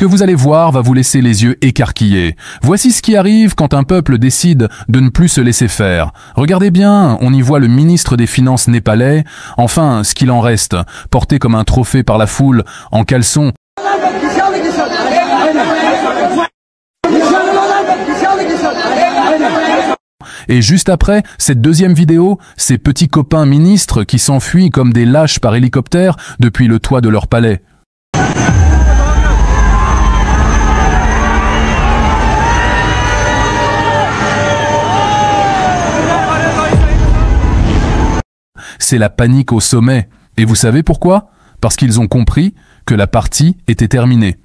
que vous allez voir va vous laisser les yeux écarquillés. Voici ce qui arrive quand un peuple décide de ne plus se laisser faire. Regardez bien, on y voit le ministre des Finances népalais, enfin ce qu'il en reste, porté comme un trophée par la foule, en caleçon. Et juste après, cette deuxième vidéo, ces petits copains ministres qui s'enfuient comme des lâches par hélicoptère depuis le toit de leur palais. C'est la panique au sommet. Et vous savez pourquoi? Parce qu'ils ont compris que la partie était terminée.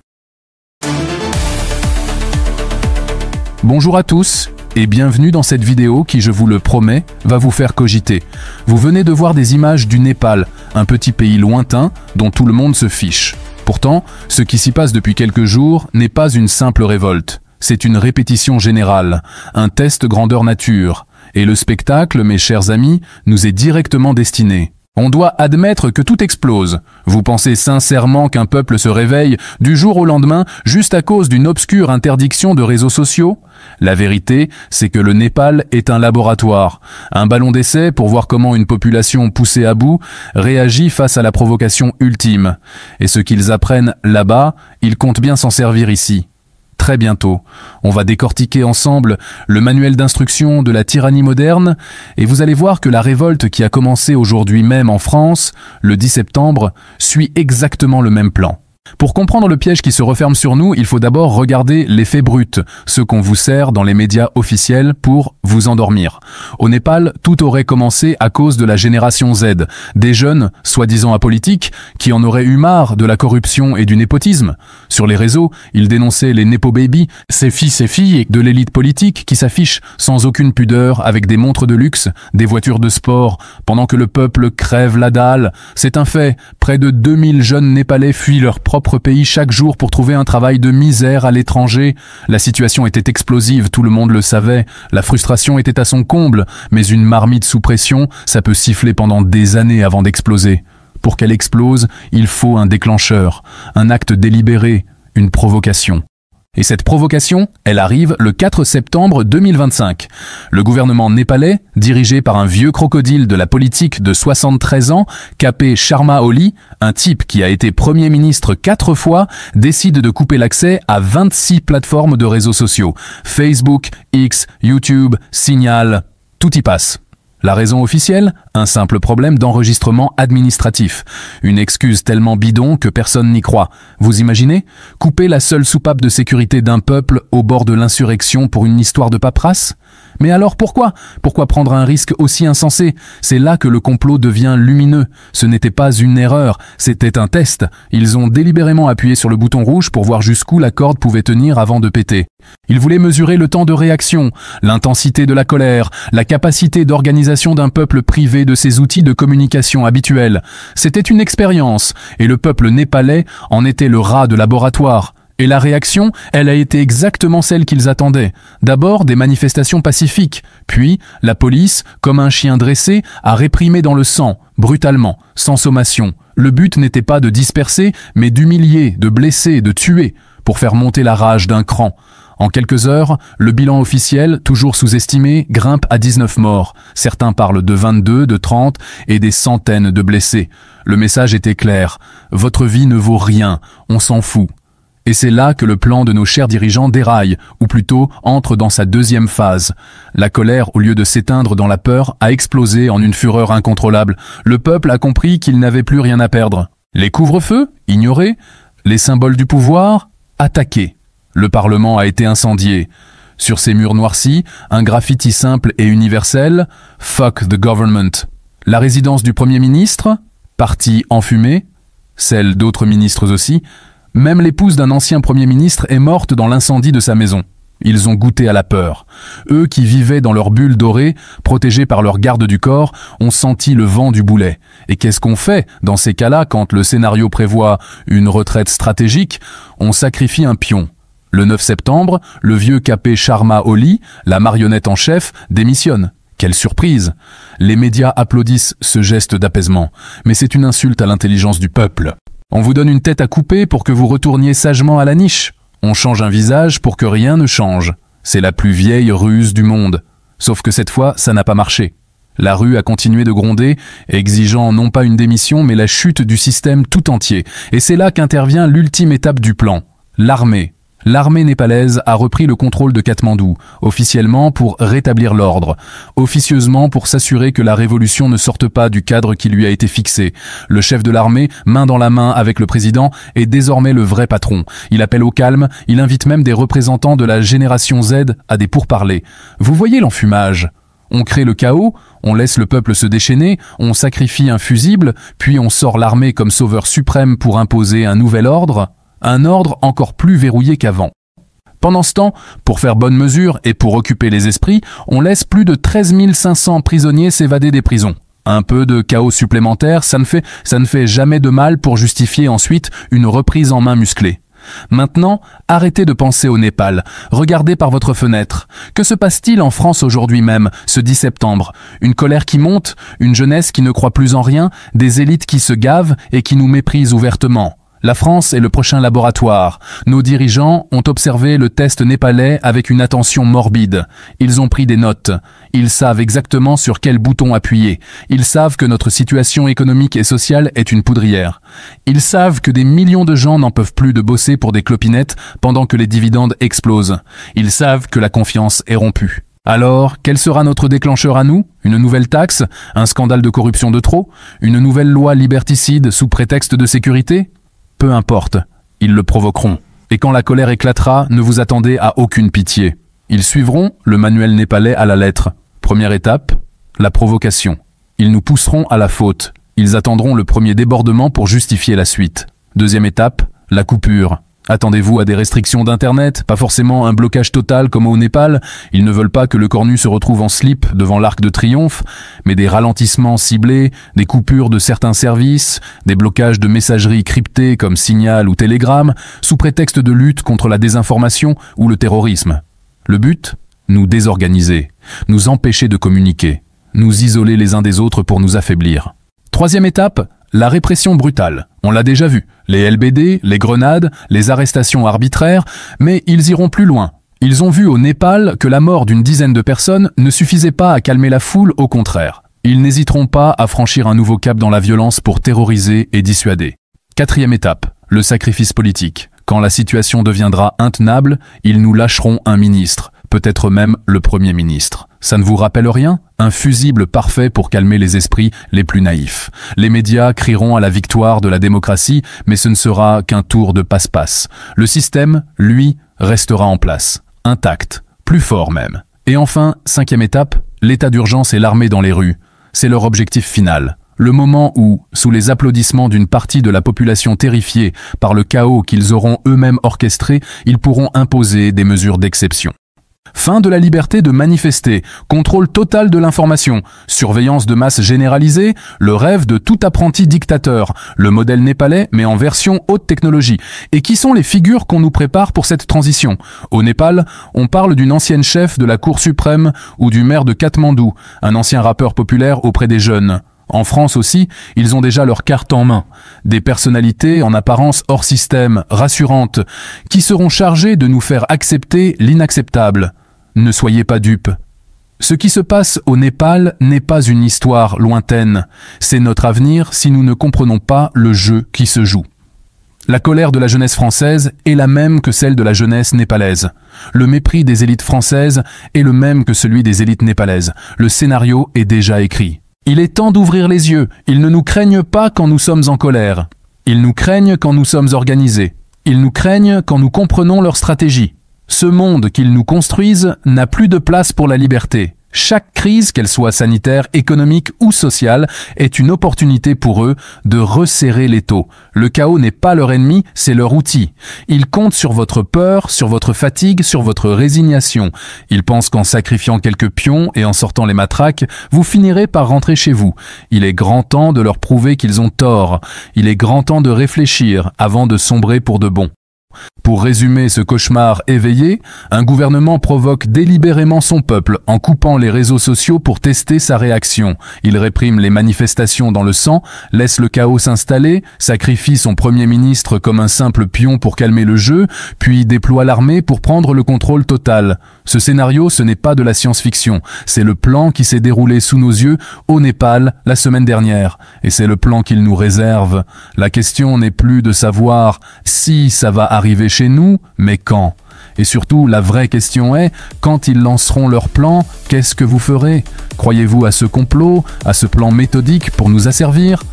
Bonjour à tous et bienvenue dans cette vidéo qui, je vous le promets, va vous faire cogiter. Vous venez de voir des images du Népal, un petit pays lointain dont tout le monde se fiche. Pourtant, ce qui s'y passe depuis quelques jours n'est pas une simple révolte. C'est une répétition générale, un test grandeur nature. Et le spectacle, mes chers amis, nous est directement destiné. On doit admettre que tout explose. Vous pensez sincèrement qu'un peuple se réveille du jour au lendemain juste à cause d'une obscure interdiction de réseaux sociaux? La vérité, c'est que le Népal est un laboratoire, un ballon d'essai pour voir comment une population poussée à bout réagit face à la provocation ultime. Et ce qu'ils apprennent là-bas, ils comptent bien s'en servir ici. Très bientôt, on va décortiquer ensemble le manuel d'instruction de la tyrannie moderne et vous allez voir que la révolte qui a commencé aujourd'hui même en France, le 10 septembre, suit exactement le même plan. Pour comprendre le piège qui se referme sur nous, il faut d'abord regarder les faits bruts, ceux qu'on vous sert dans les médias officiels pour vous endormir. Au Népal, tout aurait commencé à cause de la génération Z, des jeunes, soi-disant apolitiques, qui en auraient eu marre de la corruption et du népotisme. Sur les réseaux, ils dénonçaient les Nepo Baby, ces filles de l'élite politique qui s'affichent sans aucune pudeur avec des montres de luxe, des voitures de sport, pendant que le peuple crève la dalle. C'est un fait, près de 2000 jeunes Népalais fuient leur propre pays chaque jour pour trouver un travail de misère à l'étranger. La situation était explosive, tout le monde le savait. La frustration était à son comble, mais une marmite sous pression, ça peut siffler pendant des années avant d'exploser. Pour qu'elle explose, il faut un déclencheur, un acte délibéré, une provocation. Et cette provocation, elle arrive le 4 septembre 2025. Le gouvernement népalais, dirigé par un vieux crocodile de la politique de 73 ans, K.P. Sharma Oli, un type qui a été Premier ministre 4 fois, décide de couper l'accès à 26 plateformes de réseaux sociaux. Facebook, X, YouTube, Signal, tout y passe. La raison officielle? Un simple problème d'enregistrement administratif. Une excuse tellement bidon que personne n'y croit. Vous imaginez? Couper la seule soupape de sécurité d'un peuple au bord de l'insurrection pour une histoire de paperasse? Mais alors pourquoi? Pourquoi prendre un risque aussi insensé? C'est là que le complot devient lumineux. Ce n'était pas une erreur, c'était un test. Ils ont délibérément appuyé sur le bouton rouge pour voir jusqu'où la corde pouvait tenir avant de péter. Ils voulaient mesurer le temps de réaction, l'intensité de la colère, la capacité d'organisation d'un peuple privé de ses outils de communication habituels. C'était une expérience, et le peuple népalais en était le rat de laboratoire. Et la réaction, elle a été exactement celle qu'ils attendaient. D'abord des manifestations pacifiques, puis la police, comme un chien dressé, a réprimé dans le sang, brutalement, sans sommation. Le but n'était pas de disperser, mais d'humilier, de blesser, de tuer, pour faire monter la rage d'un cran. En quelques heures, le bilan officiel, toujours sous-estimé, grimpe à 19 morts. Certains parlent de 22, de 30 et des centaines de blessés. Le message était clair. Votre vie ne vaut rien, on s'en fout. Et c'est là que le plan de nos chers dirigeants déraille, ou plutôt entre dans sa deuxième phase. La colère, au lieu de s'éteindre dans la peur, a explosé en une fureur incontrôlable. Le peuple a compris qu'il n'avait plus rien à perdre. Les couvre-feux, ignorés. Les symboles du pouvoir, attaqués. Le Parlement a été incendié. Sur ces murs noircis, un graffiti simple et universel, « Fuck the government ». La résidence du Premier ministre, partie enfumée, celle d'autres ministres aussi. Même l'épouse d'un ancien Premier ministre est morte dans l'incendie de sa maison. Ils ont goûté à la peur. Eux qui vivaient dans leur bulle dorée, protégés par leur garde du corps, ont senti le vent du boulet. Et qu'est-ce qu'on fait dans ces cas-là quand le scénario prévoit une retraite stratégique? On sacrifie un pion. Le 9 septembre, le vieux K.P. Sharma Oli, la marionnette en chef, démissionne. Quelle surprise! Les médias applaudissent ce geste d'apaisement, mais c'est une insulte à l'intelligence du peuple. On vous donne une tête à couper pour que vous retourniez sagement à la niche. On change un visage pour que rien ne change. C'est la plus vieille ruse du monde. Sauf que cette fois, ça n'a pas marché. La rue a continué de gronder, exigeant non pas une démission, mais la chute du système tout entier. Et c'est là qu'intervient l'ultime étape du plan, l'armée. L'armée népalaise a repris le contrôle de Katmandou, officiellement pour rétablir l'ordre, officieusement pour s'assurer que la révolution ne sorte pas du cadre qui lui a été fixé. Le chef de l'armée, main dans la main avec le président, est désormais le vrai patron. Il appelle au calme, il invite même des représentants de la génération Z à des pourparlers. Vous voyez l'enfumage ? On crée le chaos, on laisse le peuple se déchaîner, on sacrifie un fusible, puis on sort l'armée comme sauveur suprême pour imposer un nouvel ordre. Un ordre encore plus verrouillé qu'avant. Pendant ce temps, pour faire bonne mesure et pour occuper les esprits, on laisse plus de 13 500 prisonniers s'évader des prisons. Un peu de chaos supplémentaire, ça ne fait jamais de mal pour justifier ensuite une reprise en main musclée. Maintenant, arrêtez de penser au Népal. Regardez par votre fenêtre. Que se passe-t-il en France aujourd'hui même, ce 10 septembre? Une colère qui monte, une jeunesse qui ne croit plus en rien, des élites qui se gavent et qui nous méprisent ouvertement. La France est le prochain laboratoire. Nos dirigeants ont observé le test népalais avec une attention morbide. Ils ont pris des notes. Ils savent exactement sur quel bouton appuyer. Ils savent que notre situation économique et sociale est une poudrière. Ils savent que des millions de gens n'en peuvent plus de bosser pour des clopinettes pendant que les dividendes explosent. Ils savent que la confiance est rompue. Alors, quel sera notre déclencheur à nous? Une nouvelle taxe? Un scandale de corruption de trop? Une nouvelle loi liberticide sous prétexte de sécurité? Peu importe, ils le provoqueront. Et quand la colère éclatera, ne vous attendez à aucune pitié. Ils suivront le manuel népalais à la lettre. Première étape, la provocation. Ils nous pousseront à la faute. Ils attendront le premier débordement pour justifier la suite. Deuxième étape, la coupure. Attendez-vous à des restrictions d'Internet, pas forcément un blocage total comme au Népal. Ils ne veulent pas que le cornu se retrouve en slip devant l'Arc de Triomphe, mais des ralentissements ciblés, des coupures de certains services, des blocages de messageries cryptées comme Signal ou Telegram, sous prétexte de lutte contre la désinformation ou le terrorisme. Le but? Nous désorganiser, nous empêcher de communiquer, nous isoler les uns des autres pour nous affaiblir. Troisième étape, la répression brutale. On l'a déjà vu. Les LBD, les grenades, les arrestations arbitraires, mais ils iront plus loin. Ils ont vu au Népal que la mort d'une dizaine de personnes ne suffisait pas à calmer la foule, au contraire. Ils n'hésiteront pas à franchir un nouveau cap dans la violence pour terroriser et dissuader. Quatrième étape, le sacrifice politique. Quand la situation deviendra intenable, ils nous lâcheront un ministre, peut-être même le Premier ministre. Ça ne vous rappelle rien? Un fusible parfait pour calmer les esprits les plus naïfs. Les médias crieront à la victoire de la démocratie, mais ce ne sera qu'un tour de passe-passe. Le système, lui, restera en place, intact, plus fort même. Et enfin, cinquième étape, l'état d'urgence et l'armée dans les rues. C'est leur objectif final. Le moment où, sous les applaudissements d'une partie de la population terrifiée par le chaos qu'ils auront eux-mêmes orchestré, ils pourront imposer des mesures d'exception. Fin de la liberté de manifester, contrôle total de l'information, surveillance de masse généralisée, le rêve de tout apprenti dictateur, le modèle népalais mais en version haute technologie. Et qui sont les figures qu'on nous prépare pour cette transition? Au Népal, on parle d'une ancienne chef de la Cour suprême ou du maire de Katmandou, un ancien rappeur populaire auprès des jeunes. En France aussi, ils ont déjà leur carte en main. Des personnalités en apparence hors système, rassurantes, qui seront chargées de nous faire accepter l'inacceptable. Ne soyez pas dupes. Ce qui se passe au Népal n'est pas une histoire lointaine. C'est notre avenir si nous ne comprenons pas le jeu qui se joue. La colère de la jeunesse française est la même que celle de la jeunesse népalaise. Le mépris des élites françaises est le même que celui des élites népalaises. Le scénario est déjà écrit. Il est temps d'ouvrir les yeux. Ils ne nous craignent pas quand nous sommes en colère. Ils nous craignent quand nous sommes organisés. Ils nous craignent quand nous comprenons leur stratégie. Ce monde qu'ils nous construisent n'a plus de place pour la liberté. Chaque crise, qu'elle soit sanitaire, économique ou sociale, est une opportunité pour eux de resserrer l'étau. Le chaos n'est pas leur ennemi, c'est leur outil. Ils comptent sur votre peur, sur votre fatigue, sur votre résignation. Ils pensent qu'en sacrifiant quelques pions et en sortant les matraques, vous finirez par rentrer chez vous. Il est grand temps de leur prouver qu'ils ont tort. Il est grand temps de réfléchir avant de sombrer pour de bon. Pour résumer ce cauchemar éveillé, un gouvernement provoque délibérément son peuple en coupant les réseaux sociaux pour tester sa réaction. Il réprime les manifestations dans le sang, laisse le chaos s'installer, sacrifie son premier ministre comme un simple pion pour calmer le jeu, puis déploie l'armée pour prendre le contrôle total. Ce scénario, ce n'est pas de la science-fiction, c'est le plan qui s'est déroulé sous nos yeux au Népal la semaine dernière. Et c'est le plan qu'il nous réserve. La question n'est plus de savoir si ça va arriver chez nous, mais quand. Et surtout, la vraie question est, quand ils lanceront leur plan, qu'est-ce que vous ferez? Croyez-vous à ce complot, à ce plan méthodique pour nous asservir?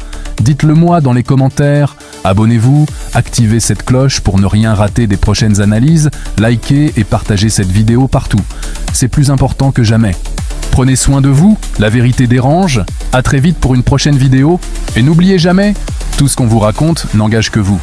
Dites-le moi dans les commentaires, abonnez-vous, activez cette cloche pour ne rien rater des prochaines analyses, likez et partagez cette vidéo partout. C'est plus important que jamais. Prenez soin de vous, la vérité dérange, à très vite pour une prochaine vidéo, et n'oubliez jamais, tout ce qu'on vous raconte n'engage que vous.